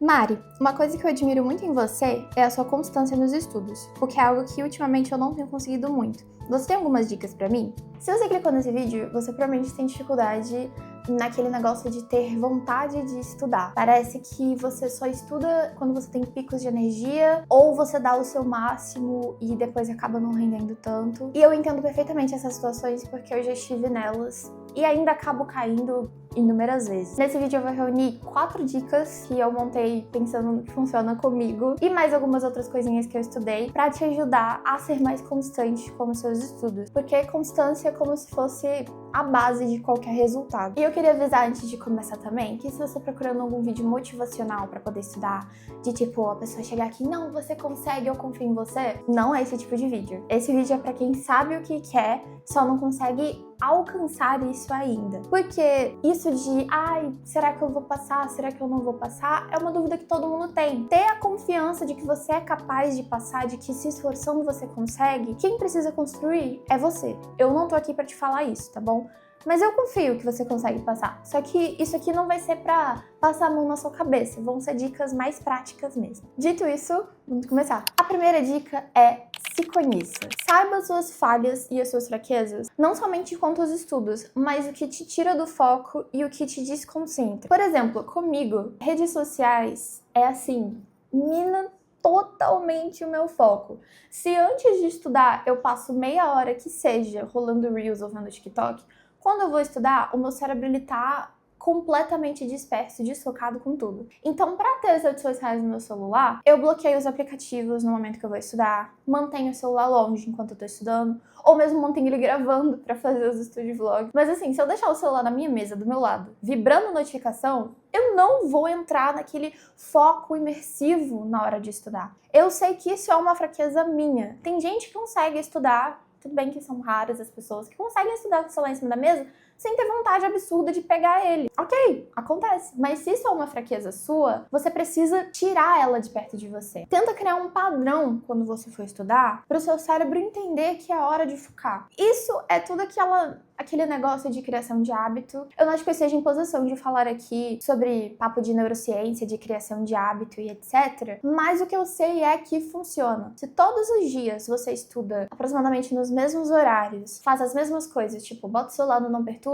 Mari, uma coisa que eu admiro muito em você é a sua constância nos estudos, o que é algo que ultimamente eu não tenho conseguido muito. Você tem algumas dicas pra mim? Se você clicou nesse vídeo, você provavelmente tem dificuldade naquele negócio de ter vontade de estudar. Parece que você só estuda quando você tem picos de energia, ou você dá o seu máximo e depois acaba não rendendo tanto. E eu entendo perfeitamente essas situações porque eu já estive nelas e ainda acabo caindo inúmeras vezes. Nesse vídeo eu vou reunir 4 dicas que eu montei pensando no que funciona comigo e mais algumas outras coisinhas que eu estudei pra te ajudar a ser mais constante com os seus estudos. Porque constância é como se fosse a base de qualquer resultado. E eu queria avisar antes de começar também que se você procurando algum vídeo motivacional pra poder estudar, de tipo a pessoa chegar aqui, não, você consegue, eu confio em você, não é esse tipo de vídeo. Esse vídeo é pra quem sabe o que quer, só não consegue alcançar isso ainda. Porque isso de, será que eu vou passar? Será que eu não vou passar? É uma dúvida que todo mundo tem. Ter a confiança de que você é capaz de passar, de que se esforçando você consegue, quem precisa construir é você. Eu não tô aqui pra te falar isso, tá bom? Mas eu confio que você consegue passar. Só que isso aqui não vai ser pra passar a mão na sua cabeça. Vão ser dicas mais práticas mesmo. Dito isso, vamos começar. A primeira dica é se conheça. Saiba as suas falhas e as suas fraquezas, não somente quanto aos estudos, mas o que te tira do foco e o que te desconcentra. Por exemplo, comigo, redes sociais é assim, mina totalmente o meu foco. Se antes de estudar eu passo meia hora que seja rolando Reels ou vendo TikTok, quando eu vou estudar, o meu cérebro ele tá completamente disperso, desfocado com tudo. Então, para ter as redes sociais no meu celular, eu bloqueio os aplicativos no momento que eu vou estudar, mantenho o celular longe enquanto eu tô estudando, ou mesmo mantenho ele gravando para fazer os study vlogs. Mas assim, se eu deixar o celular na minha mesa, do meu lado, vibrando notificação, eu não vou entrar naquele foco imersivo na hora de estudar. Eu sei que isso é uma fraqueza minha. Tem gente que consegue estudar, tudo bem que são raras as pessoas que conseguem estudar com o celular em cima da mesa sem ter vontade absurda de pegar ele. Ok, acontece. Mas se isso é uma fraqueza sua, você precisa tirar ela de perto de você. Tenta criar um padrão quando você for estudar para o seu cérebro entender que é hora de focar. Isso é tudo aquele negócio de criação de hábito. Eu não acho que eu seja em posição de falar aqui sobre papo de neurociência, de criação de hábito e etc. Mas o que eu sei é que funciona. Se todos os dias você estuda aproximadamente nos mesmos horários, faz as mesmas coisas, tipo, bota o celular no não perturbe,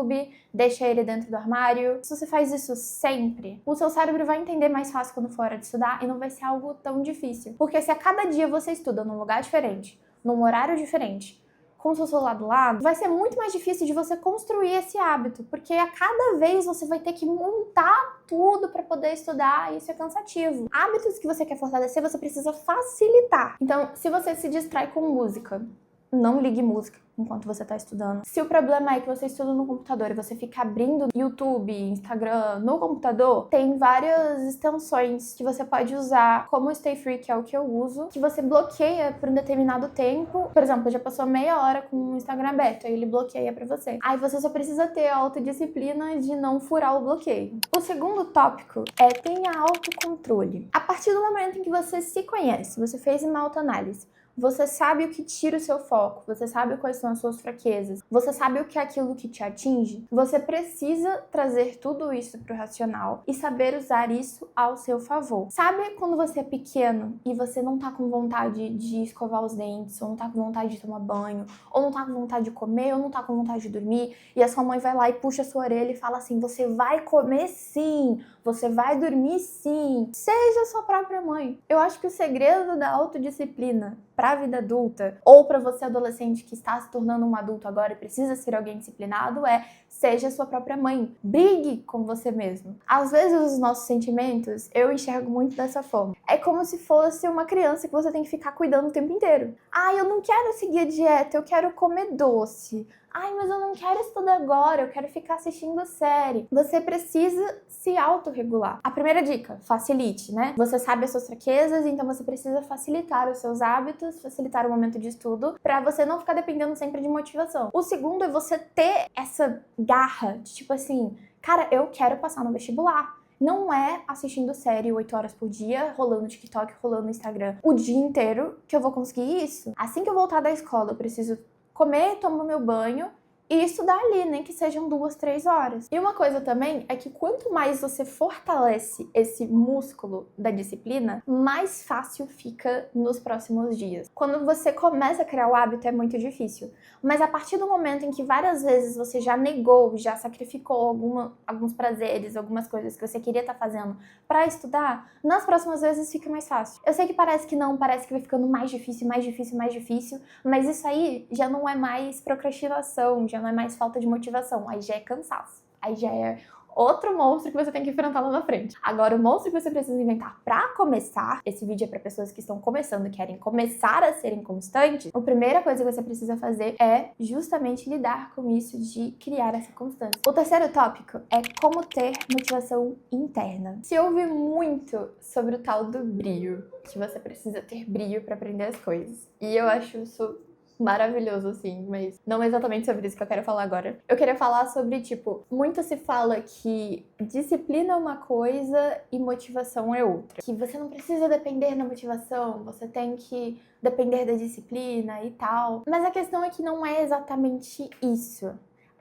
deixa ele dentro do armário. Se você faz isso sempre, o seu cérebro vai entender mais fácil quando for hora de estudar e não vai ser algo tão difícil. Porque se a cada dia você estuda num lugar diferente, num horário diferente, com o seu celular do lado, vai ser muito mais difícil de você construir esse hábito, porque a cada vez você vai ter que montar tudo para poder estudar e isso é cansativo. Hábitos que você quer fortalecer, você precisa facilitar. Então, se você se distrai com música, não ligue música enquanto você está estudando. Se o problema é que você estuda no computador e você fica abrindo YouTube, Instagram no computador, tem várias extensões que você pode usar, como o Stay Free, que é o que eu uso, que você bloqueia por um determinado tempo. Por exemplo, já passou meia hora com o Instagram aberto, aí ele bloqueia pra você. Aí você só precisa ter a autodisciplina de não furar o bloqueio. O segundo tópico é tenha autocontrole. A partir do momento em que você se conhece, você fez uma autoanálise, você sabe o que tira o seu foco, você sabe quais são as suas fraquezas, você sabe o que é aquilo que te atinge, você precisa trazer tudo isso pro racional e saber usar isso ao seu favor. Sabe quando você é pequeno e você não tá com vontade de escovar os dentes, ou não tá com vontade de tomar banho, ou não tá com vontade de comer, ou não tá com vontade de dormir, e a sua mãe vai lá e puxa a sua orelha e fala assim, você vai comer sim, você vai dormir sim. Seja sua própria mãe. Eu acho que o segredo da autodisciplina para a vida adulta, ou para você adolescente que está se tornando um adulto agora e precisa ser alguém disciplinado, seja sua própria mãe. Brigue com você mesmo. Às vezes os nossos sentimentos, eu enxergo muito dessa forma. É como se fosse uma criança que você tem que ficar cuidando o tempo inteiro. Eu não quero seguir a dieta, eu quero comer doce. Mas eu não quero estudar agora, eu quero ficar assistindo série. Você precisa se autorregular. A primeira dica, facilite, né? Você sabe as suas fraquezas, então você precisa facilitar os seus hábitos, facilitar o momento de estudo, pra você não ficar dependendo sempre de motivação. O segundo é você ter essa garra de tipo assim, cara, eu quero passar no vestibular. Não é assistindo série 8 horas por dia, rolando TikTok, rolando Instagram o dia inteiro que eu vou conseguir isso. Assim que eu voltar da escola, eu preciso comer, tomar meu banho e estudar ali, nem que sejam 2, 3 horas. E uma coisa também é que quanto mais você fortalece esse músculo da disciplina, mais fácil fica nos próximos dias. Quando você começa a criar o hábito é muito difícil, mas a partir do momento em que várias vezes você já negou, já sacrificou alguns prazeres, algumas coisas que você queria estar fazendo para estudar, nas próximas vezes fica mais fácil. Eu sei que parece que não, parece que vai ficando mais difícil, mais difícil, mais difícil, mas isso aí já não é mais procrastinação, já não é mais falta de motivação, aí já é cansaço, aí já é outro monstro que você tem que enfrentar lá na frente. Agora, o monstro que você precisa inventar pra começar, esse vídeo é pra pessoas que estão começando e querem começar a serem constantes, a primeira coisa que você precisa fazer é justamente lidar com isso de criar essa constância. O terceiro tópico é como ter motivação interna. Se ouve muito sobre o tal do brio, que você precisa ter brio pra aprender as coisas. E eu acho isso maravilhoso, assim, mas não é exatamente sobre isso que eu quero falar agora. Eu queria falar sobre, tipo, muito se fala que disciplina é uma coisa e motivação é outra. Que você não precisa depender da motivação, você tem que depender da disciplina e tal. Mas a questão é que não é exatamente isso.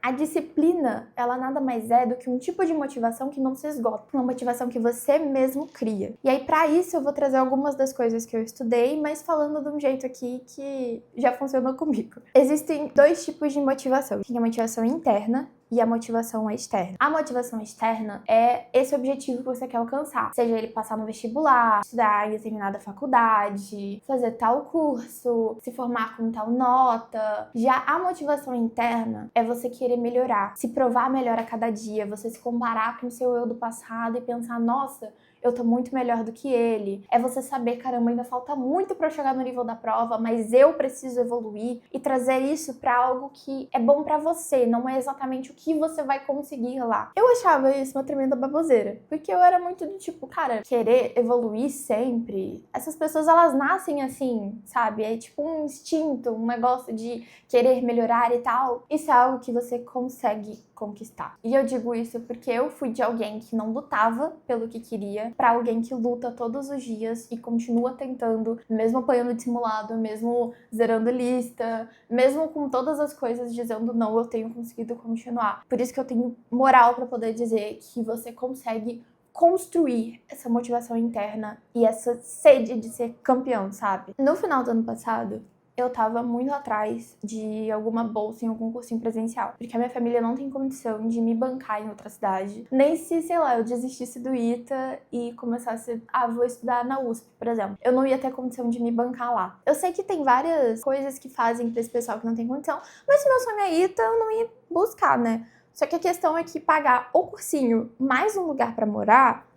A disciplina, ela nada mais é do que um tipo de motivação que não se esgota, uma motivação que você mesmo cria. E aí, pra isso, eu vou trazer algumas das coisas que eu estudei, mas falando de um jeito aqui que já funcionou comigo. Existem 2 tipos de motivação. Tem a motivação interna e a motivação externa. A motivação externa é esse objetivo que você quer alcançar, seja ele passar no vestibular, estudar em determinada faculdade, fazer tal curso, se formar com tal nota. Já a motivação interna é você querer melhorar, se provar melhor a cada dia, você se comparar com o seu eu do passado e pensar, nossa, eu tô muito melhor do que ele. É você saber, caramba, ainda falta muito pra eu chegar no nível da prova, mas eu preciso evoluir e trazer isso pra algo que é bom pra você, não é exatamente o que você vai conseguir lá. Eu achava isso uma tremenda baboseira, porque eu era muito do tipo, cara, querer evoluir sempre. Essas pessoas, elas nascem assim, sabe? É tipo um instinto, um negócio de querer melhorar e tal. Isso é algo que você consegue conquistar. E eu digo isso porque eu fui de alguém que não lutava pelo que queria pra alguém que luta todos os dias e continua tentando, mesmo apanhando de simulado, mesmo zerando lista, mesmo com todas as coisas dizendo não, eu tenho conseguido continuar. Por isso que eu tenho moral pra poder dizer que você consegue construir essa motivação interna e essa sede de ser campeão, sabe? No final do ano passado, eu tava muito atrás de alguma bolsa em algum cursinho presencial, porque a minha família não tem condição de me bancar em outra cidade, nem se, sei lá, eu desistisse do ITA e começasse, vou estudar na USP, por exemplo. Eu não ia ter condição de me bancar lá. Eu sei que tem várias coisas que fazem pra esse pessoal que não tem condição, mas se meu sonho é ITA, eu não ia buscar, né? Só que a questão é que pagar o cursinho mais um lugar pra morar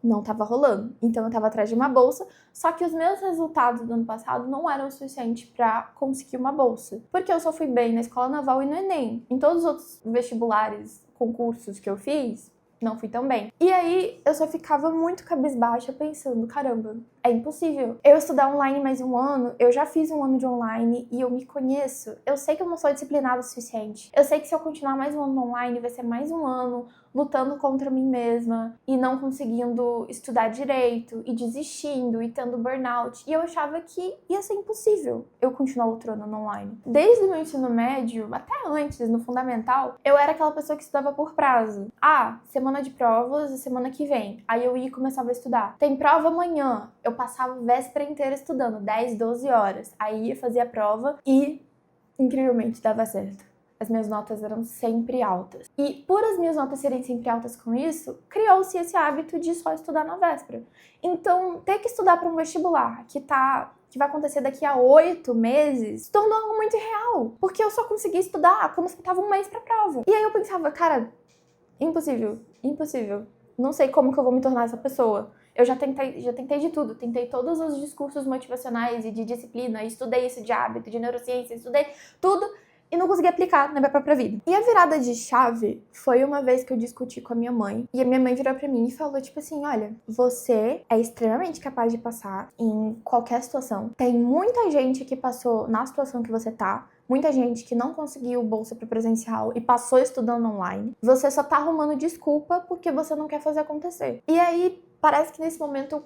não tava rolando. Então eu tava atrás de uma bolsa, só que os meus resultados do ano passado não eram o suficiente pra conseguir uma bolsa. Porque eu só fui bem na Escola Naval e no Enem. Em todos os outros vestibulares, concursos que eu fiz, não fui tão bem. E aí eu só ficava muito cabisbaixa pensando, caramba, é impossível. Eu estudar online mais um ano, eu já fiz um ano de online e eu me conheço. Eu sei que eu não sou disciplinada o suficiente. Eu sei que se eu continuar mais um ano online, vai ser mais um ano lutando contra mim mesma e não conseguindo estudar direito e desistindo e tendo burnout. E eu achava que ia ser impossível eu continuar outro ano no online. Desde o meu ensino médio, até antes, no fundamental, eu era aquela pessoa que estudava por prazo. Semana de provas, semana que vem. Aí eu ia e começava a estudar. Tem prova amanhã. Eu passava a véspera inteira estudando, 10, 12 horas. Aí ia fazer a prova e, incrivelmente, dava certo. As minhas notas eram sempre altas. E por as minhas notas serem sempre altas com isso, criou-se esse hábito de só estudar na véspera. Então, ter que estudar para um vestibular que vai acontecer daqui a 8 meses, se tornou algo muito irreal. Porque eu só conseguia estudar quando faltava um mês pra prova. E aí eu pensava, cara, impossível, impossível. Não sei como que eu vou me tornar essa pessoa. Eu já tentei de tudo, tentei todos os discursos motivacionais e de disciplina, estudei isso de hábito, de neurociência, estudei tudo e não consegui aplicar na minha própria vida. E a virada de chave foi uma vez que eu discuti com a minha mãe, e a minha mãe virou pra mim e falou, tipo assim, olha, você é extremamente capaz de passar em qualquer situação. Tem muita gente que passou na situação que você tá, muita gente que não conseguiu bolsa para presencial e passou estudando online. Você só tá arrumando desculpa porque você não quer fazer acontecer. E aí, parece que nesse momento,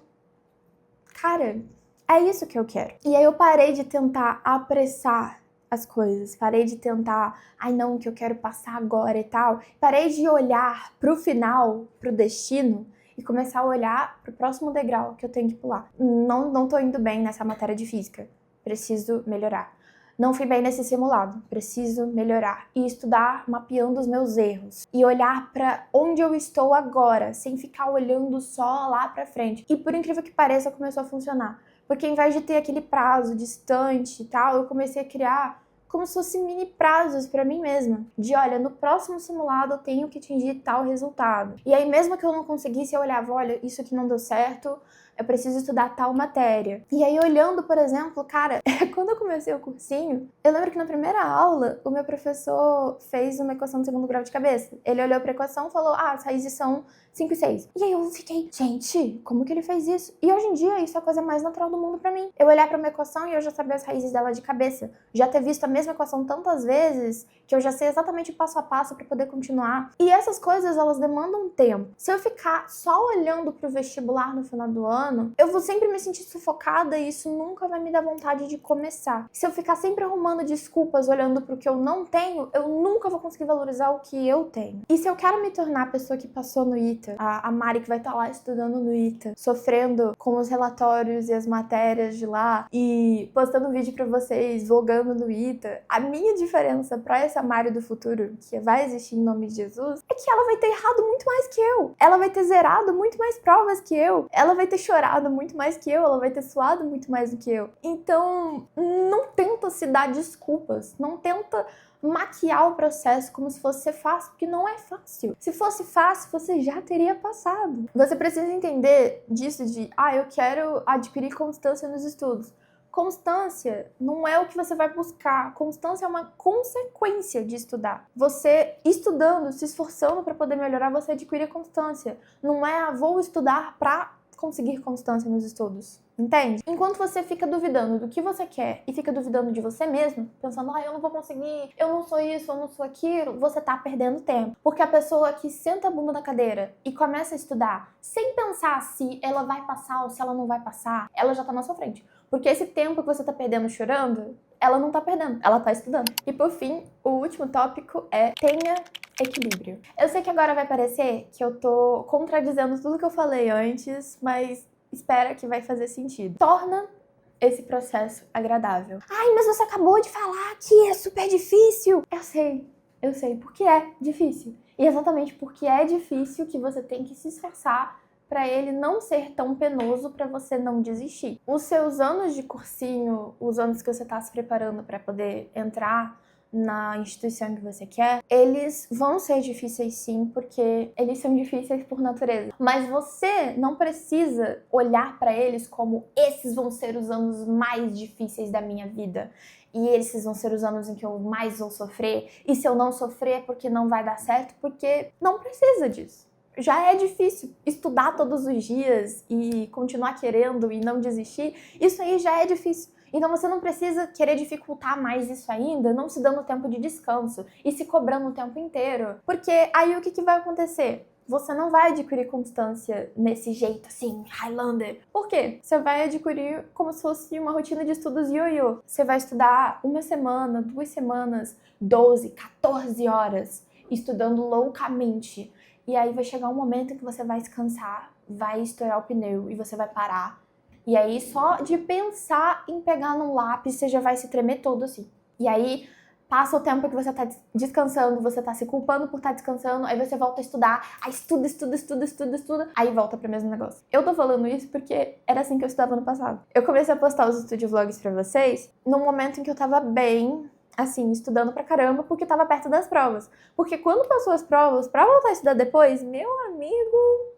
cara, é isso que eu quero. E aí eu parei de tentar apressar as coisas, parei de tentar, ai não, que eu quero passar agora e tal. Parei de olhar pro final, pro destino, e começar a olhar pro próximo degrau que eu tenho que pular. Não tô indo bem nessa matéria de física, preciso melhorar. Não fui bem nesse simulado, preciso melhorar. E estudar mapeando os meus erros. E olhar para onde eu estou agora, sem ficar olhando só lá para frente. E por incrível que pareça, começou a funcionar. Porque ao invés de ter aquele prazo distante e tal, eu comecei a criar como se fossem mini prazos para mim mesma. De, olha, no próximo simulado eu tenho que atingir tal resultado. E aí mesmo que eu não conseguisse, eu olhava, olha, isso aqui não deu certo, eu preciso estudar tal matéria. E aí olhando, por exemplo, cara, quando eu comecei o cursinho, eu lembro que na primeira aula, o meu professor fez uma equação de segundo grau de cabeça. Ele olhou pra equação e falou, as raízes são 5 e 6. E aí eu fiquei, gente, como que ele fez isso? E hoje em dia, isso é a coisa mais natural do mundo pra mim. Eu olhar pra uma equação e eu já saber as raízes dela de cabeça. Já ter visto a mesma equação tantas vezes, que eu já sei exatamente o passo a passo pra poder continuar. E essas coisas, elas demandam tempo. Se eu ficar só olhando pro vestibular no final do ano, eu vou sempre me sentir sufocada e isso nunca vai me dar vontade de começar. Se eu ficar sempre arrumando desculpas, olhando pro que eu não tenho, eu nunca vou conseguir valorizar o que eu tenho. E se eu quero me tornar a pessoa que passou no ITA, a Mari que vai estar lá estudando no ITA, sofrendo com os relatórios e as matérias de lá e postando vídeo pra vocês, vlogando no ITA, a minha diferença pra essa Mari do futuro, que vai existir em nome de Jesus, é que ela vai ter errado muito mais que eu. Ela vai ter zerado muito mais provas que eu. Ela vai ter chorado muito mais que eu. Ela vai ter suado muito mais do que eu. Então, não tenta se dar desculpas. Não tenta maquiar o processo como se fosse ser fácil, porque não é fácil. Se fosse fácil, você já teria passado. Você precisa entender disso de, eu quero adquirir constância nos estudos. Constância não é o que você vai buscar. Constância é uma consequência de estudar. Você estudando, se esforçando para poder melhorar, você adquire constância. Não é, vou estudar para conseguir constância nos estudos. Entende? Enquanto você fica duvidando do que você quer e fica duvidando de você mesmo, pensando, eu não vou conseguir, eu não sou isso, eu não sou aquilo, você tá perdendo tempo. Porque a pessoa que senta a bunda na cadeira e começa a estudar, sem pensar se ela vai passar ou se ela não vai passar, ela já tá na sua frente. Porque esse tempo que você tá perdendo chorando, ela não tá perdendo, ela tá estudando. E por fim, o último tópico é tenha equilíbrio. Eu sei que agora vai parecer que eu tô contradizendo tudo que eu falei antes, mas espera que vai fazer sentido. Torna esse processo agradável. Mas você acabou de falar que é super difícil. Eu sei, porque é difícil. E exatamente porque é difícil que você tem que se esforçar para ele não ser tão penoso para você não desistir. Os seus anos de cursinho, os anos que você está se preparando para poder entrar na instituição que você quer, eles vão ser difíceis sim, porque eles são difíceis por natureza. Mas você não precisa olhar para eles como esses vão ser os anos mais difíceis da minha vida. E esses vão ser os anos em que eu mais vou sofrer. E se eu não sofrer é porque não vai dar certo, porque não precisa disso. Já é difícil estudar todos os dias e continuar querendo e não desistir. Isso aí já é difícil. Então você não precisa querer dificultar mais isso ainda, não se dando tempo de descanso e se cobrando o tempo inteiro. Porque aí o que vai acontecer? Você não vai adquirir constância nesse jeito assim, Highlander. Por quê? Você vai adquirir como se fosse uma rotina de estudos ioiô. Você vai estudar 1 semana, 2 semanas, 12, 14 horas, estudando loucamente. E aí vai chegar um momento em que você vai se cansar, vai estourar o pneu e você vai parar. E aí só de pensar em pegar num lápis, você já vai se tremer todo assim. E aí passa o tempo que você tá descansando, você tá se culpando por estar descansando, aí você volta a estudar, aí estuda, aí volta pro mesmo negócio. Eu tô falando isso porque era assim que eu estudava no passado. Eu comecei a postar os studio vlogs pra vocês num momento em que eu tava bem, assim, estudando pra caramba, porque tava perto das provas. Porque quando passou as provas, pra voltar a estudar depois, meu amigo,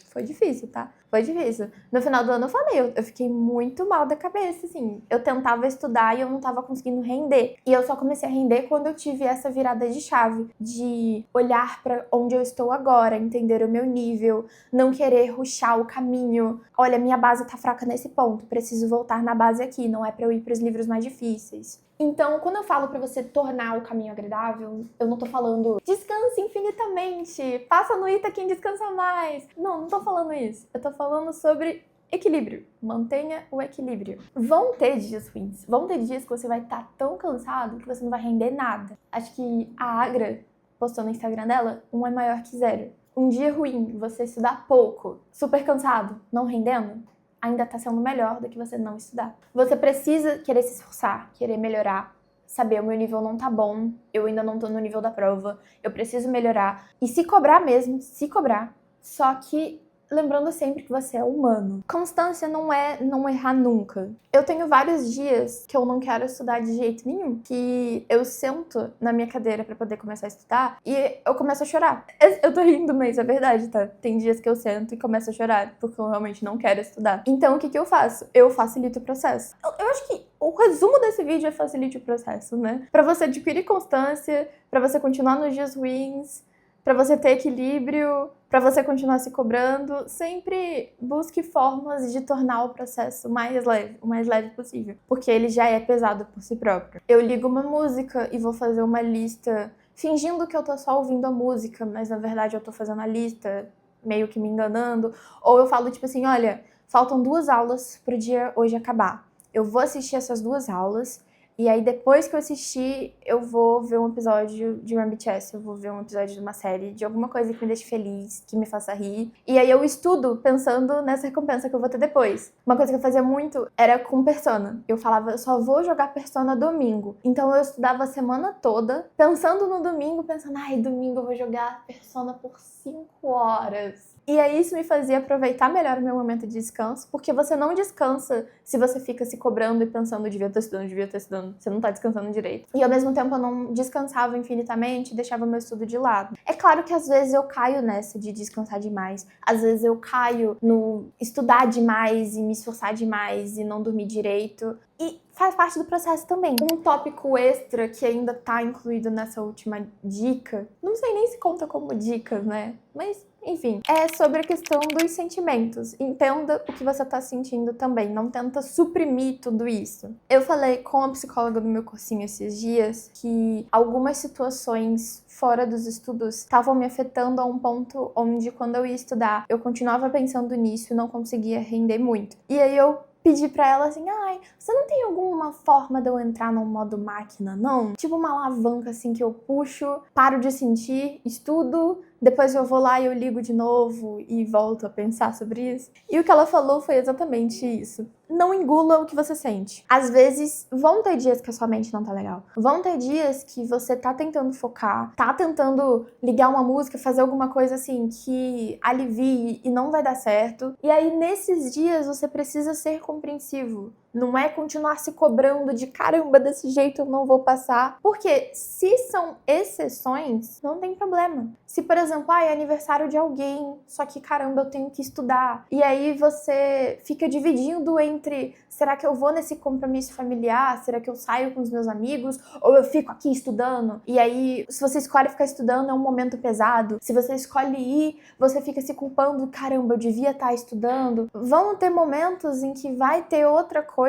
foi difícil, tá? Foi difícil. No final do ano eu falei, eu fiquei muito mal da cabeça, assim. Eu tentava estudar e eu não tava conseguindo render. E eu só comecei a render quando eu tive essa virada de chave, de olhar pra onde eu estou agora, entender o meu nível, não querer rushar o caminho. Olha, minha base tá fraca nesse ponto, preciso voltar na base aqui, não é pra eu ir pros livros mais difíceis. Então, quando eu falo pra você tornar o caminho agradável, eu não tô falando descanse infinitamente, passa no ITA quem descansa mais. Não tô falando isso. Eu tô falando sobre Equilíbrio. Mantenha o equilíbrio. Vão ter dias ruins. Vão ter dias que você vai estar tão cansado que você não vai render nada. Acho que a Agra postou no Instagram dela, 1 é maior que 0. Um dia ruim, você estudar pouco, super cansado, não rendendo, ainda tá sendo melhor do que você não estudar. Você precisa querer se esforçar, querer melhorar, saber, o meu nível não tá bom, eu ainda não tô no nível da prova, eu preciso melhorar. E se cobrar mesmo, se cobrar. Só que lembrando sempre que você é humano. Constância não é não errar nunca. Eu tenho vários dias que eu não quero estudar de jeito nenhum, que eu sento na minha cadeira pra poder começar a estudar e eu começo a chorar. Eu tô rindo, mas é verdade, tá? Tem dias que eu sento e começo a chorar, porque eu realmente não quero estudar. Então, o que eu faço? Eu facilito o processo. Eu acho que o resumo desse vídeo é facilite o processo, né? Pra você adquirir constância, pra você continuar nos dias ruins, pra você ter equilíbrio, pra você continuar se cobrando, sempre busque formas de tornar o processo mais leve, o mais leve possível, porque ele já é pesado por si próprio. Eu ligo uma música e vou fazer uma lista, fingindo que eu tô só ouvindo a música, mas na verdade eu tô fazendo a lista, meio que me enganando, ou eu falo tipo assim, olha, faltam 2 aulas pro dia hoje acabar. Eu vou assistir essas 2 aulas, e aí depois que eu assistir, eu vou ver um episódio de One Chess, eu vou ver um episódio de uma série, de alguma coisa que me deixe feliz, que me faça rir. E aí eu estudo pensando nessa recompensa que eu vou ter depois. Uma coisa que eu fazia muito era com Persona. Eu falava, eu só vou jogar Persona domingo. Então eu estudava a semana toda, pensando no domingo, pensando, ai, domingo eu vou jogar Persona por 5 horas. E aí isso me fazia aproveitar melhor o meu momento de descanso, porque você não descansa se você fica se cobrando e pensando, devia estar estudando, devia estar estudando. Você não tá descansando direito. E ao mesmo tempo eu não descansava infinitamente e deixava meu estudo de lado. É claro que às vezes eu caio nessa de descansar demais. Às vezes eu caio no estudar demais e me esforçar demais e não dormir direito. E faz parte do processo também. Um tópico extra que ainda tá incluído nessa última dica, não sei nem se conta como dicas, né? Mas enfim, é sobre a questão dos sentimentos. Entenda o que você tá sentindo também. Não tenta suprimir tudo isso. Eu falei com a psicóloga do meu cursinho esses dias que algumas situações fora dos estudos estavam me afetando a um ponto onde, quando eu ia estudar, eu continuava pensando nisso e não conseguia render muito. E aí eu pedi pra ela assim, ai, você não tem alguma forma de eu entrar no modo máquina, não? Tipo uma alavanca assim que eu puxo, paro de sentir, estudo, depois eu vou lá e eu ligo de novo e volto a pensar sobre isso. E o que ela falou foi exatamente isso. Não engula o que você sente. Às vezes, vão ter dias que a sua mente não tá legal. Vão ter dias que você tá tentando focar, tá tentando ligar uma música, fazer alguma coisa assim que alivie e não vai dar certo. E aí, nesses dias, você precisa ser compreensivo. Não é continuar se cobrando de caramba, desse jeito eu não vou passar. Porque se são exceções, não tem problema. Se, por exemplo, é aniversário de alguém, só que caramba, eu tenho que estudar. E aí você fica dividindo entre, será que eu vou nesse compromisso familiar? Será que eu saio com os meus amigos? Ou eu fico aqui estudando? E aí, se você escolhe ficar estudando, é um momento pesado. Se você escolhe ir, você fica se culpando, caramba, eu devia estar estudando. Vão ter momentos em que vai ter outra coisa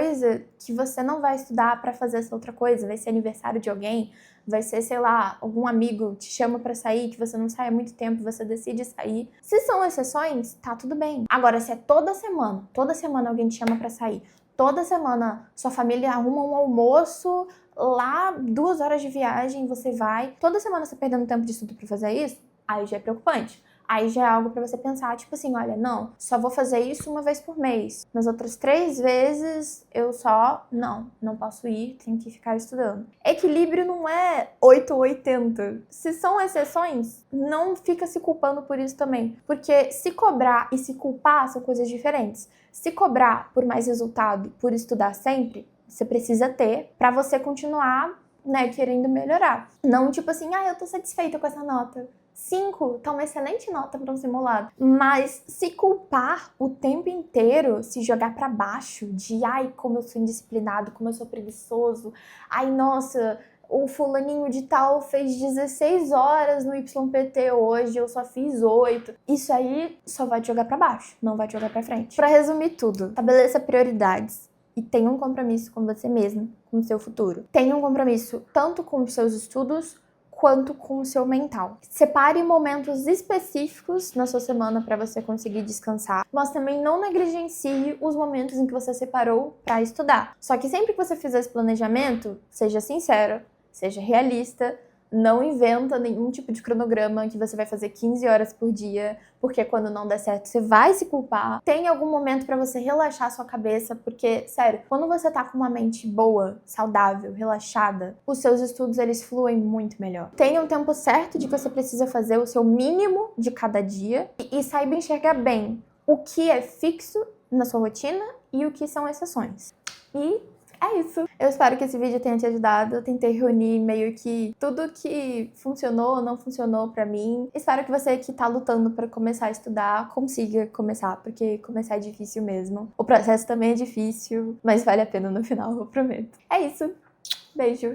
que você não vai estudar pra fazer essa outra coisa. Vai ser aniversário de alguém, vai ser, sei lá, algum amigo te chama pra sair, que você não sai há muito tempo, você decide sair. Se são exceções, tá tudo bem. Agora, se é toda semana alguém te chama pra sair, toda semana sua família arruma um almoço lá, 2 horas de viagem, você vai, toda semana você perdendo tempo de estudo pra fazer isso, aí já é preocupante. Aí já é algo pra você pensar, tipo assim, olha, não, só vou fazer isso 1 vez por mês. Nas outras 3 vezes, eu só, não posso ir, tenho que ficar estudando. Equilíbrio não é 8 ou 80. Se são exceções, não fica se culpando por isso também. Porque se cobrar e se culpar são coisas diferentes. Se cobrar por mais resultado, por estudar sempre, você precisa ter pra você continuar, né, querendo melhorar. Não tipo assim, eu tô satisfeita com essa nota. 5 tá uma excelente nota para um simulado. Mas se culpar o tempo inteiro, se jogar para baixo de ai, como eu sou indisciplinado, como eu sou preguiçoso, ai, nossa, o fulaninho de tal fez 16 horas no YPT hoje, eu só fiz 8. Isso aí só vai te jogar para baixo, não vai te jogar para frente. Para resumir tudo, estabeleça prioridades e tenha um compromisso com você mesmo, com o seu futuro. Tenha um compromisso tanto com os seus estudos quanto com o seu mental. Separe momentos específicos na sua semana para você conseguir descansar, mas também não negligencie os momentos em que você separou para estudar. Só que sempre que você fizer esse planejamento, seja sincero, seja realista, não inventa nenhum tipo de cronograma que você vai fazer 15 horas por dia, porque quando não der certo você vai se culpar. Tem algum momento pra você relaxar sua cabeça, porque, sério, quando você tá com uma mente boa, saudável, relaxada, os seus estudos eles fluem muito melhor. Tenha um tempo certo de que você precisa fazer o seu mínimo de cada dia e saiba enxergar bem o que é fixo na sua rotina e o que são exceções. E é isso. Eu espero que esse vídeo tenha te ajudado. Eu tentei reunir meio que tudo que funcionou ou não funcionou pra mim. Espero que você que tá lutando pra começar a estudar consiga começar, porque começar é difícil mesmo. O processo também é difícil, mas vale a pena no final, eu prometo. É isso. Beijo.